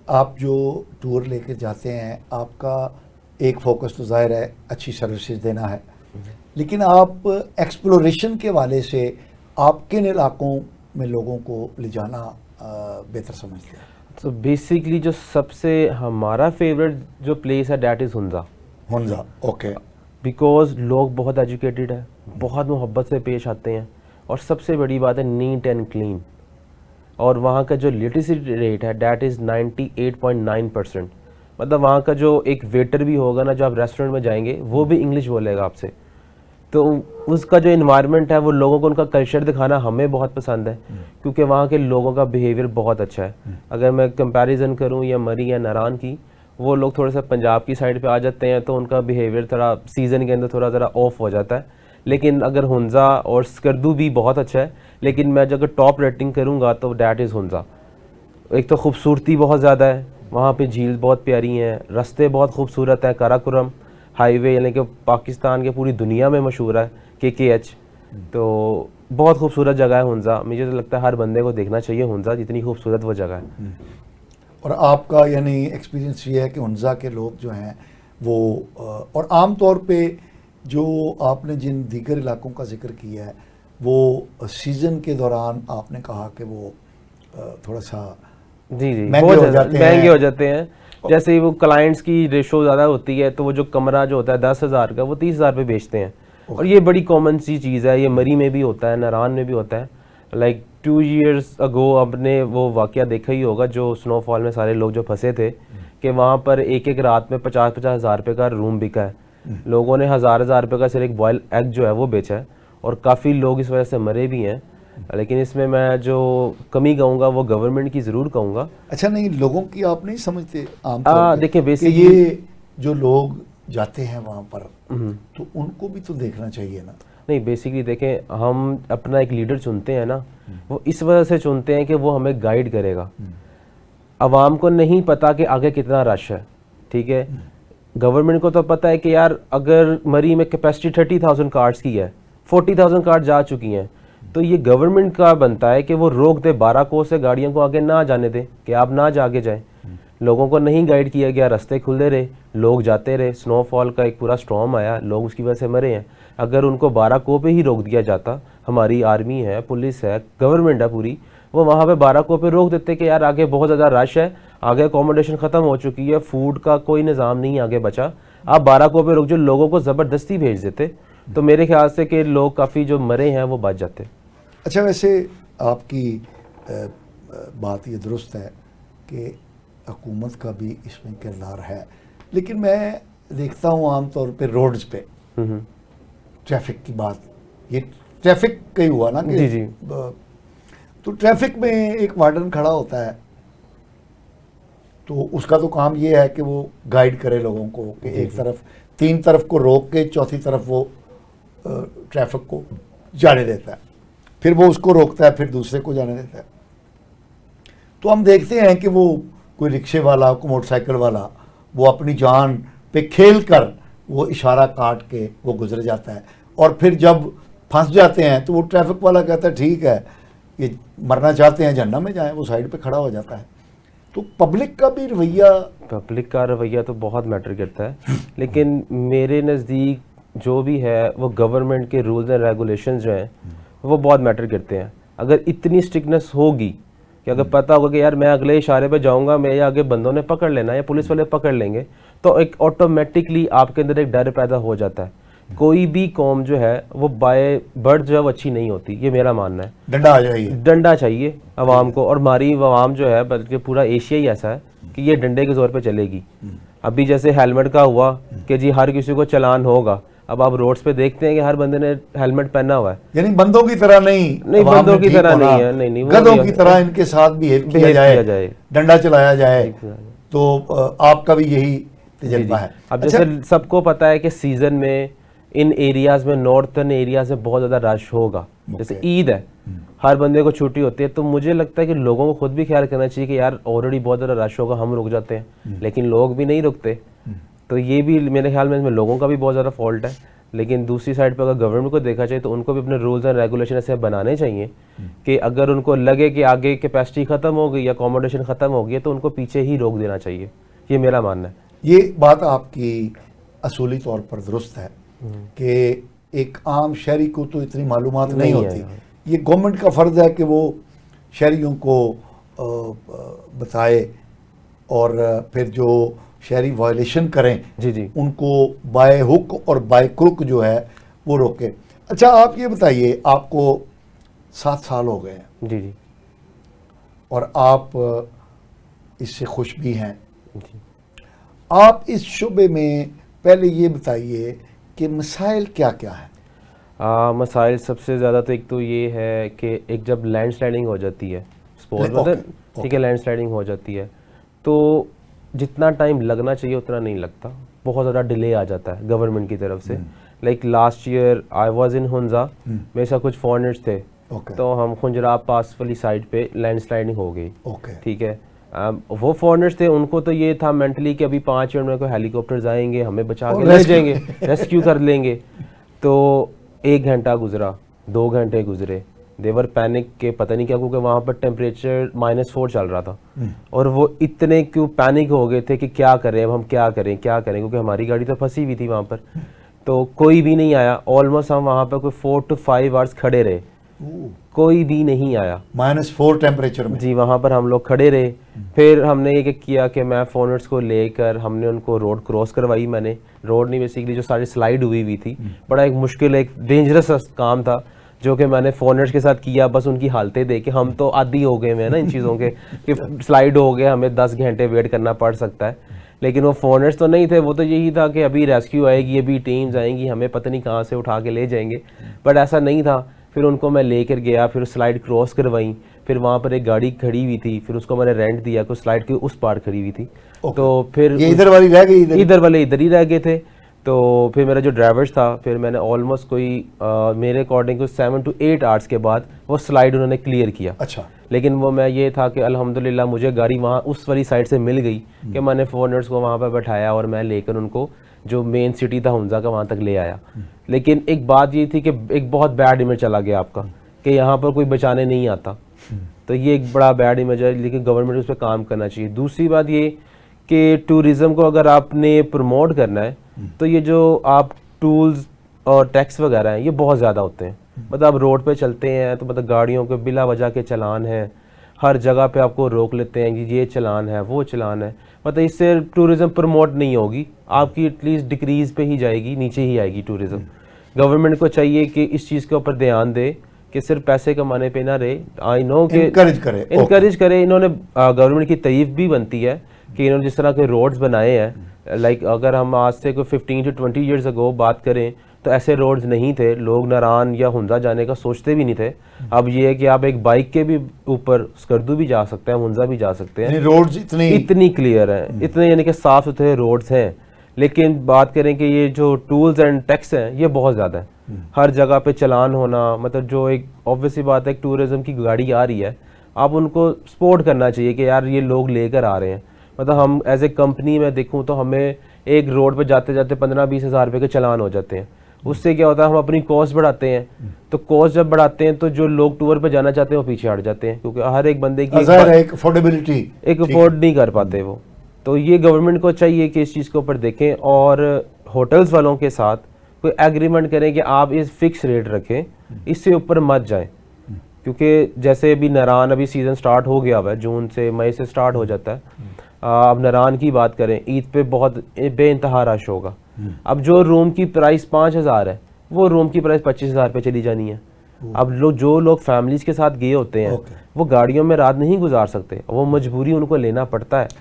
आप जो टूर लेके जाते हैं, आपका एक फोकस तो जाहिर है अच्छी सर्विसेज देना है, लेकिन आप एक्सप्लोरेशन के वाले से आप किन इलाकों में लोगों को ले जाना बेहतर समझते हैं? तो बेसिकली जो सबसे हमारा फेवरेट जो प्लेस है that is Hunza. Hunza, okay. Because लोग बहुत एजुकेटेड है, बहुत मोहब्बत से पेश आते हैं, और सबसे बड़ी बात है नीट एंड क्लीन। और वहाँ का जो लिटरेसी रेट है डैट इज़ 98.9%। मतलब वहाँ का जो एक वेटर भी होगा ना, जो आप रेस्टोरेंट में जाएंगे वो भी इंग्लिश बोलेगा आपसे। तो उसका जो इन्वायरमेंट है, वो लोगों को उनका कल्चर दिखाना हमें बहुत पसंद है, क्योंकि वहाँ के लोगों का बिहेवियर बहुत अच्छा है। अगर मैं कंपैरिजन करूँ या मरी या नारान की, वो लोग थोड़ा सा पंजाब की साइड पे आ जाते हैं तो उनका बिहेवियर थोड़ा सीज़न के अंदर थोड़ा ज़रा ऑफ हो जाता है। लेकिन अगर हुंजा और स्कर्दू भी बहुत अच्छा है, लेकिन मैं जो अगर टॉप रेटिंग करूँगा तो डैट इज़ हुंजा। एक तो खूबसूरती बहुत ज़्यादा है, वहाँ पे झील बहुत प्यारी हैं, रास्ते बहुत खूबसूरत है। काराकोरम हाईवे यानी कि पाकिस्तान के पूरी दुनिया में मशहूर है, KKH। तो बहुत खूबसूरत जगह है हुंजा। मुझे तो लगता है हर बंदे को देखना चाहिए हुंजा, जितनी खूबसूरत वो जगह है। और आपका यानी एक्सपीरियंस ये है कि हुंजा के लोग जो हैं वो और आम तौर पे जो आपने जिन दीगर इलाकों का जिक्र किया है, वो सीज़न के दौरान आपने कहा कि वो थोड़ा सा जी जी, महंगे बहुत हो ज़्यादा जाते महंगे हैं। हो जाते हैं। जैसे ही वो क्लाइंट्स की रेशो ज़्यादा होती है तो वो जो कमरा जो होता है 10,000 का, वो 30,000 पे बेचते हैं। और ये बड़ी कॉमन सी चीज़ है, ये मरी में भी होता है, नारान में भी होता है। लाइक 2 years अगो आपने वो वाक़या देखा ही होगा, जो स्नोफॉल में सारे लोग जो फंसे थे, कि वहाँ पर एक एक रात में 50-50 हज़ार रुपये का रूम बिका है। लोगों ने हज़ार रुपये का सिर्फ एक बॉयल एग जो है वो बेचा है, और काफ़ी लोग इस वजह से मरे भी हैं। लेकिन इसमें मैं जो कमी कहूँगा वो गवर्नमेंट की ज़रूर कहूँगा। अच्छा, नहीं, लोगों की आप नहीं समझते आमतौर पे देखिए कि बेसिकली, ये जो लोग जाते हैं वहाँ पर, तो उनको भी तो देखना चाहिए ना? नहीं बेसिकली देखें, हम अपना एक लीडर चुनते हैं ना, वो इस वजह से चुनते हैं कि वो हमें गाइड करेगा। आवाम को नहीं पता कि आगे कितना रश है, ठीक है। गवर्नमेंट को तो पता है कि यार अगर मरी में कैपेसिटी 30,000 कार्ड्स की है, 40,000 कार्ड जा चुकी हैं, तो ये गवर्नमेंट का बनता है कि वो रोक दे, 12 को से गाड़ियों को आगे ना जाने दे, कि आप ना जाके जाएं। लोगों को नहीं गाइड किया गया, रास्ते खुलते रहे, लोग जाते रहे। स्नोफॉल का एक पूरा स्टॉर्म आया, लोग उसकी वजह से मरे हैं। अगर उनको 12 को पे ही रोक दिया जाता, हमारी आर्मी है, पुलिस है, गवर्नमेंट है पूरी, वो वहाँ पे 12 को पे रोक देते कि यार आगे बहुत ज़्यादा रश है, आगे अकोमोडेशन ख़त्म हो चुकी है, फूड का कोई निज़ाम नहीं आगे बचा, आप 12 को पे रोक, जो लोगों को ज़बरदस्ती भेज देते, तो मेरे ख्याल से कि लोग काफ़ी जो मरे हैं वो बच जाते। अच्छा, वैसे आपकी बात ये दुरुस्त है कि हुकूमत का भी इसमें किरदार है, लेकिन मैं देखता हूँ आमतौर पे रोड्स पे ट्रैफिक की बात, ये ट्रैफिक का ही हुआ ना कि जी जी, तो ट्रैफिक में एक वार्डन खड़ा होता है, तो उसका तो काम ये है कि वो गाइड करे लोगों को कि एक तरफ, 3 तरफ को रोक के चौथी तरफ वो ट्रैफिक को जाने देता है, फिर वो उसको रोकता है, फिर दूसरे को जाने देता है। तो हम देखते हैं कि वो कोई रिक्शे वाला, कोई मोटरसाइकिल वाला, वो अपनी जान पे खेल कर वो इशारा काट के वो गुजर जाता है, और फिर जब फंस जाते हैं तो वो ट्रैफिक वाला कहता है ठीक है, ये मरना चाहते हैं जन्नत में जाएं, वो साइड पे खड़ा हो जाता है। तो पब्लिक का भी रवैया, पब्लिक का रवैया तो बहुत मैटर करता है, लेकिन मेरे नज़दीक जो भी है वो गवर्नमेंट के रूल्स एंड रेगुलेशंस जो हैं वो बहुत मैटर करते हैं। अगर इतनी स्ट्रिक्टनेस होगी कि अगर पता होगा कि यार मैं अगले इशारे पे जाऊंगा, मेरे आगे बंदों ने पकड़ लेना या पुलिस वाले पकड़ लेंगे, तो एक ऑटोमेटिकली आपके अंदर एक डर पैदा हो जाता है। कोई भी कौम जो है वो बाय बर्थ जो है वो अच्छी नहीं होती, ये मेरा मानना है। डंडा आ जाइए। डंडा चाहिए आवाम को, और हमारी आवाम जो है, बल्कि पूरा एशिया ही ऐसा है कि ये डंडे के जोर पे चलेगी। अभी जैसे हेलमेट का हुआ कि जी हर किसी को चालान होगा, अब आप रोड्स पे देखते हैं कि हर बंदे ने हेलमेट पहना हुआ है। यानी बंदों की तरह नहीं, नहीं, बंदों की तरह नहीं है, नहीं नहीं, गधों की तरह इनके साथ बिहेव किया जाए, डंडा चलाया जाए। तो आपका भी यही तजुर्बा है? अब जैसे सबको पता है कि सीजन में इन एरियाज में, नॉर्थर्न एरियाज में बहुत ज़्यादा रश होगा। जैसे ईद है, हर बंदे को छुट्टी होती है, तो मुझे लगता है कि लोगों को खुद भी ख्याल करना चाहिए कि यार ऑलरेडी बहुत ज़्यादा रश होगा, हम रुक जाते हैं, लेकिन लोग भी नहीं रुकते। तो ये भी मेरे ख्याल में इसमें लोगों का भी बहुत ज़्यादा फॉल्ट है। लेकिन दूसरी साइड पर अगर गवर्नमेंट को देखा जाए तो उनको भी अपने रूल्स एंड रेगुलेशन ऐसे बनाने चाहिए कि अगर उनको लगे कि आगे कैपेसिटी ख़त्म हो गई या अकोमोडेशन ख़त्म हो गई है तो उनको पीछे ही रोक देना चाहिए। ये मेरा मानना है। ये बात आपकी असूली तौर पर दुरुस्त है कि एक आम शहरी को तो इतनी मालूमात नहीं नहीं होती। है। ये गवर्नमेंट का फ़र्ज़ है कि वो शहरियों को बताए और फिर जो शहरी वायलेशन करें जी जी। उनको बाय हुक और बाय क्रुक जो है वो रोके। अच्छा, आप ये बताइए, आपको 7 साल हो गए हैं जी जी और आप इससे खुश भी हैं। जी। आप इस शुबे में पहले ये बताइए कि मसाइल क्या क्या है? मसाइल सबसे ज़्यादा तो एक तो ये है कि एक जब लैंड स्लाइडिंग हो जाती है, सपोज मतलब ठीक है लैंड स्लाइडिंग हो जाती है तो जितना टाइम लगना चाहिए उतना नहीं लगता, बहुत ज़्यादा डिले आ जाता है गवर्नमेंट की तरफ से। Like last year I was in Hunza, मेरे साथ कुछ फॉरेनर्स थे तो हम खुंजराब पास वाली साइड पे लैंड स्लाइडिंग हो गई। ठीक है, वो फॉरेनर्स थे, उनको तो ये था मेंटली कि अभी 5 मिनट में कोई हेलीकॉप्टर्स आएंगे हमें बचा के ले जाएंगे, रेस्क्यू कर लेंगे। तो 1 घंटा गुजरा, 2 घंटे गुजरे, देवर पैनिक के पता नहीं क्या, क्योंकि वहाँ पर टेम्परेचर -4 चल रहा था और वो इतने क्यों पैनिक हो गए थे कि क्या करें, अब हम क्या करें क्योंकि हमारी गाड़ी तो फंसी हुई थी वहाँ पर। तो कोई भी नहीं आया, ऑलमोस्ट हम वहाँ पर कोई 4 to 5 आवर्स खड़े रहे, कोई भी नहीं आया -4 टेम्परेचर में। जी, वहाँ पर हम लोग खड़े रहे। फिर हमने ये किया कि मैं फोनर्स को लेकर हमने उनको रोड क्रॉस करवाई। मैंने रोड नहीं, बेसिकली जो सारी स्लाइड हुई थी, बड़ा एक मुश्किल एक डेंजरस काम था जो कि मैंने फॉरेनर्स के साथ किया। बस उनकी हालतें देख के हम तो आदी हो गए हैं ना इन चीज़ों के कि स्लाइड हो गए, हमें 10 घंटे वेट करना पड़ सकता है। लेकिन वो फॉरेनर्स तो नहीं थे, वो तो यही था कि अभी रेस्क्यू आएगी, अभी टीम्स आएंगी, हमें पता नहीं कहाँ से उठा के ले जाएंगे, बट ऐसा नहीं था। फिर उनको मैं लेकर गया, फिर स्लाइड क्रॉस करवाई, फिर वहाँ पर एक गाड़ी खड़ी हुई थी, फिर उसको मैंने रेंट दिया, कुछ स्लाइड के उस पार खड़ी हुई थी। तो फिर ये इधर वाली रह गई, इधर वाले इधर ही रह गए थे। तो फिर मेरा जो ड्राइवर्स था, फिर मैंने ऑलमोस्ट कोई मेरे अकॉर्डिंग को 7 to 8 आवर्स के बाद वो स्लाइड उन्होंने क्लियर किया। अच्छा। लेकिन वो मैं ये था कि अल्हम्दुलिल्लाह मुझे गाड़ी वहाँ उस वाली साइड से मिल गई कि मैंने फॉरेनर्स को वहाँ पर बैठाया और मैं लेकर उनको जो मेन सिटी था हुंजा का वहाँ तक ले आया। लेकिन एक बात ये थी कि एक बहुत बैड इमेज चला गया आपका कि यहाँ पर कोई बचाने नहीं आता, तो ये एक बड़ा बैड इमेज है, लेकिन गवर्नमेंट उस पर काम करना चाहिए। दूसरी बात ये कि टूरिज़्म को अगर आपने प्रमोट करना है तो ये जो आप टूल्स और टैक्स वगैरह हैं ये बहुत ज़्यादा होते हैं। मतलब आप रोड पे चलते हैं तो मतलब गाड़ियों के बिला वजह के चलान हैं, हर जगह पे आपको रोक लेते हैं कि ये चलान है वो चलान है। मतलब इससे टूरिज़्म प्रमोट नहीं होगी, आपकी एटलीस्ट डिक्रीज़ पे ही जाएगी, नीचे ही आएगी टूरिज़्म। गवर्नमेंट को चाहिए कि इस चीज़ के ऊपर ध्यान दे कि सिर्फ पैसे कमाने पे ना रहे। आई नो कि इनकरेज करे। इन्होंने गवर्नमेंट की तारीफ भी बनती है कि इन्होंने जिस तरह के रोड्स बनाए हैं, लाइक अगर हम आज से कोई 15 to 20 ईयर्स अगो बात करें तो ऐसे रोड्स नहीं थे, लोग नारान या हुंजा जाने का सोचते भी नहीं थे। अब ये है कि आप एक बाइक के भी ऊपर स्कर्दू भी जा सकते हैं, हुंजा भी जा सकते हैं, रोड्स इतनी क्लियर हैं, इतने यानी कि साफ सुथरे रोड्स हैं। लेकिन बात करें कि ये जो टूल्स एंड टैक्स हैं ये बहुत ज़्यादा है, हर जगह पे चलान होना। मतलब जो एक ऑब्वियसली बात है, टूरिज़्म की गाड़ी आ रही है, आप उनको सपोर्ट करना चाहिए कि यार ये लोग लेकर आ रहे हैं। मतलब हम एज ए कंपनी में देखूं तो हमें एक रोड पे जाते जाते 15-20 हज़ार रुपये के चलान हो जाते हैं। उससे क्या होता है, हम अपनी कॉस्ट बढ़ाते हैं, तो कॉस्ट जब बढ़ाते हैं तो जो लोग टूर पे जाना चाहते हैं वो पीछे हट जाते हैं, क्योंकि हर एक बंदे की एक अफोर्डेबिलिटी एक अफोर्ड नहीं कर पाते वो। तो ये गवर्नमेंट को चाहिए कि इस चीज़ के ऊपर देखें और होटल्स वालों के साथ कोई एग्रीमेंट करें कि आप इस फिक्स रेट रखें, इससे ऊपर मत जाएं। क्योंकि जैसे अभी नारान अभी सीज़न स्टार्ट हो गया हुआ है, जून से मई से स्टार्ट हो जाता है। अब नारान की बात करें, ईद पे बहुत बेइंतहा रश होगा। अब जो रूम की प्राइस 5,000 है वो रूम की प्राइस 25,000 पे चली जानी है। अब जो लोग फैमिलीज के साथ गए होते हैं वो गाड़ियों में रात नहीं गुजार सकते, वो मजबूरी उनको लेना पड़ता है।